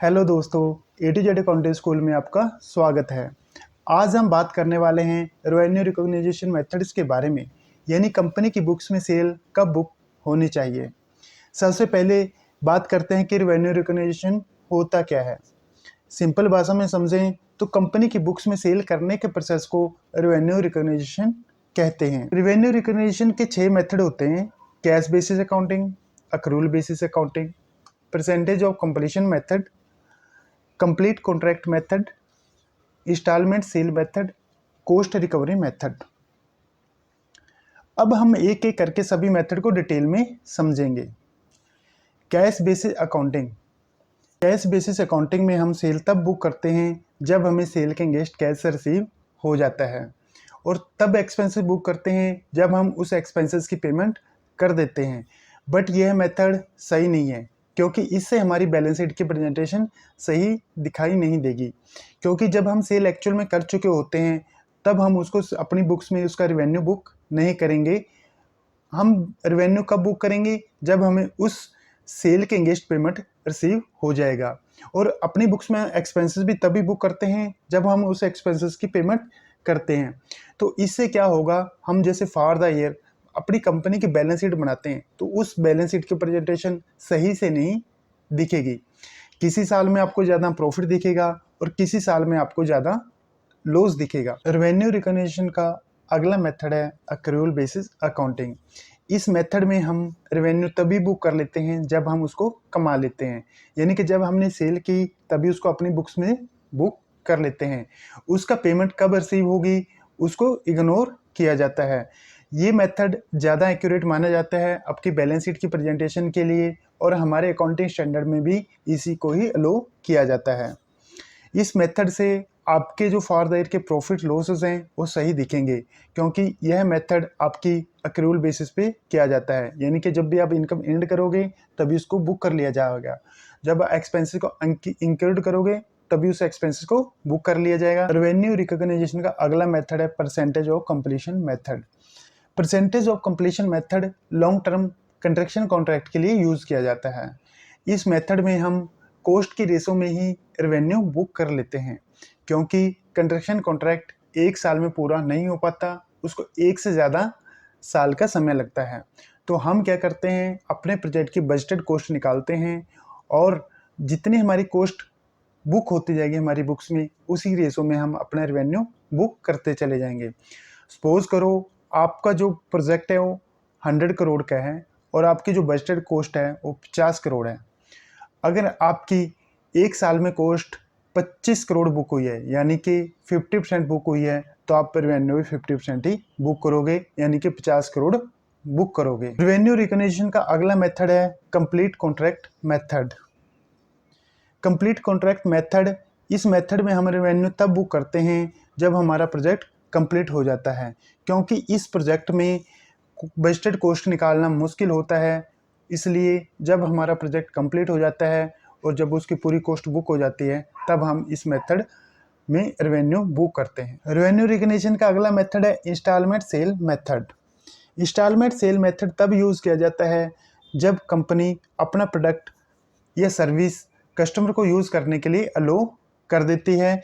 Hello दोस्तों, ए to Z accounting school में आपका स्वागत है। आज हम बात करने वाले हैं रेवेन्यू रिकॉग्निशन मेथड्स के बारे में, यानी कंपनी की बुक्स में सेल कब बुक होनी चाहिए। सबसे पहले बात करते हैं कि रेवेन्यू रिकॉग्निशन होता क्या है। सिंपल भाषा में समझें तो कंपनी की बुक्स में सेल करने के प्रोसेस को रेवेन्यू रिकॉग्निशन कहते हैं। रेवेन्यू रिकॉग्निशन के 6 मेथड होते हैं: cash basis accounting, accrual basis accounting, percentage of completion method, complete contract method, instalment sale method, cost recovery method. अब हम एक एक करके सभी मेथड को डिटेल में समझेंगे। Cash basis accounting. Cash basis accounting में हम सेल तब बुक करते हैं जब हमें सेल के अगेंस्ट कैश रिसीव हो जाता है, और तब एक्सपेंसेस बुक करते हैं जब हम उस एक्सपेंसेस की पेमेंट कर देते हैं। बट यह मेथड सही नहीं है, क्योंकि इससे हमारी बैलेंस शीट की प्रेजेंटेशन सही दिखाई नहीं देगी। क्योंकि जब हम सेल एक्चुअल में कर चुके होते हैं तब हम उसको अपनी बुक्स में उसका रिवेन्यू बुक नहीं करेंगे। हम रिवेन्यू कब बुक करेंगे? जब हमें उस सेल के अगेंस्ट पेमेंट रिसीव हो जाएगा। और अपनी बुक्स में एक्सपेंसेस भी तभी बुक करते हैं जब हम उस एक्सपेंसेस की पेमेंट करते हैं। तो इससे क्या होगा, हम जैसे फॉर द ईयर अपनी कंपनी की बैलेंस शीट बनाते हैं तो उस बैलेंस शीट की प्रेजेंटेशन सही से नहीं दिखेगी। किसी साल में आपको ज़्यादा प्रॉफिट दिखेगा और किसी साल में आपको ज़्यादा लॉस दिखेगा। रेवेन्यू रिकॉग्निशन का अगला मेथड है अक्रूवल बेसिस अकाउंटिंग। इस मेथड में हम रेवेन्यू तभी बुक कर लेते हैं जब हम उसको कमा लेते हैं, यानी कि जब हमने सेल की तभी उसको अपनी बुक्स में बुक कर लेते हैं। उसका पेमेंट कब रिसीव होगी उसको इग्नोर किया जाता है। ये मेथड ज़्यादा एक्यूरेट माना जाता है आपकी बैलेंस शीट की प्रेजेंटेशन के लिए, और हमारे अकाउंटिंग स्टैंडर्ड में भी इसी को ही अलो किया जाता है। इस मेथड से आपके जो फॉर द ईयर के प्रॉफिट लॉसेस हैं वो सही दिखेंगे, क्योंकि यह मेथड आपकी अक्रूवल बेसिस पे किया जाता है, यानी कि जब भी आप इनकम एंड करोगे तभी उसको बुक कर लिया जाएगा। जब एक्सपेंसेस को इंक्लूड करोगे तभी उस एक्सपेंसेस को बुक कर लिया जाएगा। रेवेन्यू रिकॉग्निशन का अगला मेथड है percentage of completion method. Percentage of completion method long term construction contract के लिए यूज़ किया जाता है। इस मेथड में हम कॉस्ट की रेशो में ही रेवेन्यू बुक कर लेते हैं, क्योंकि कंस्ट्रक्शन कॉन्ट्रैक्ट 1 साल में पूरा नहीं हो पाता, उसको 1 से ज़्यादा साल का समय लगता है। तो हम क्या करते हैं, अपने प्रोजेक्ट की बजटेड कॉस्ट निकालते हैं और जितनी हमारी कॉस्ट बुक होती जाएगी हमारी बुक्स में, उसी रेशो में हम अपना रेवेन्यू बुक करते चले जाएंगे। सपोज करो आपका जो प्रोजेक्ट है वो 100 करोड़ का है और आपकी जो बजटेड कॉस्ट है वो 50 करोड़ है। अगर आपकी 1 साल में कॉस्ट 25 करोड़ बुक हुई है, यानी कि 50% बुक हुई है, तो आप रेवेन्यू भी 50% ही बुक करोगे, यानी कि 50 करोड़ बुक करोगे। रेवेन्यू रिकॉग्निशन का अगला मेथड है complete contract method. Complete contract method, इस मेथड में हम रेवेन्यू तब बुक करते हैं जब हमारा प्रोजेक्ट कंप्लीट हो जाता है, क्योंकि इस प्रोजेक्ट में बजटेड कॉस्ट निकालना मुश्किल होता है। इसलिए जब हमारा प्रोजेक्ट कंप्लीट हो जाता है और जब उसकी पूरी कॉस्ट बुक हो जाती है तब हम इस मेथड में रेवेन्यू बुक करते हैं। रेवेन्यू रिकॉग्निशन का अगला मेथड है instalment sale method. Instalment sale method तब यूज़ किया जाता है जब कंपनी अपना प्रोडक्ट या सर्विस कस्टमर को यूज़ करने के लिए अलो कर देती है,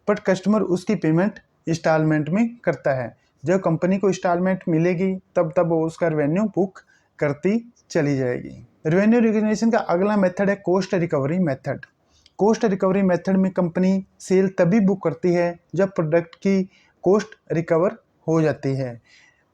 बट कस्टमर उसकी पेमेंट इंस्टॉलमेंट में करता है। जब कंपनी को इंस्टॉलमेंट मिलेगी तब तब वो उसका रेवेन्यू बुक करती चली जाएगी। रेवेन्यू रिकॉग्निशन का अगला मेथड है cost recovery method. Cost recovery method में कंपनी सेल तभी बुक करती है जब प्रोडक्ट की कॉस्ट रिकवर हो जाती है।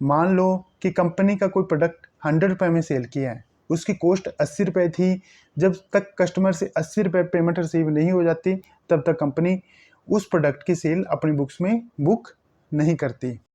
मान लो कि कंपनी का कोई प्रोडक्ट 100 रुपये में सेल किया है, उसकी कॉस्ट 80 रुपये थी। जब तक कस्टमर से 80 रुपये पेमेंट रिसीव नहीं हो जाती तब तक कंपनी उस प्रोडक्ट की सेल अपनी बुक्स में बुक नहीं करती।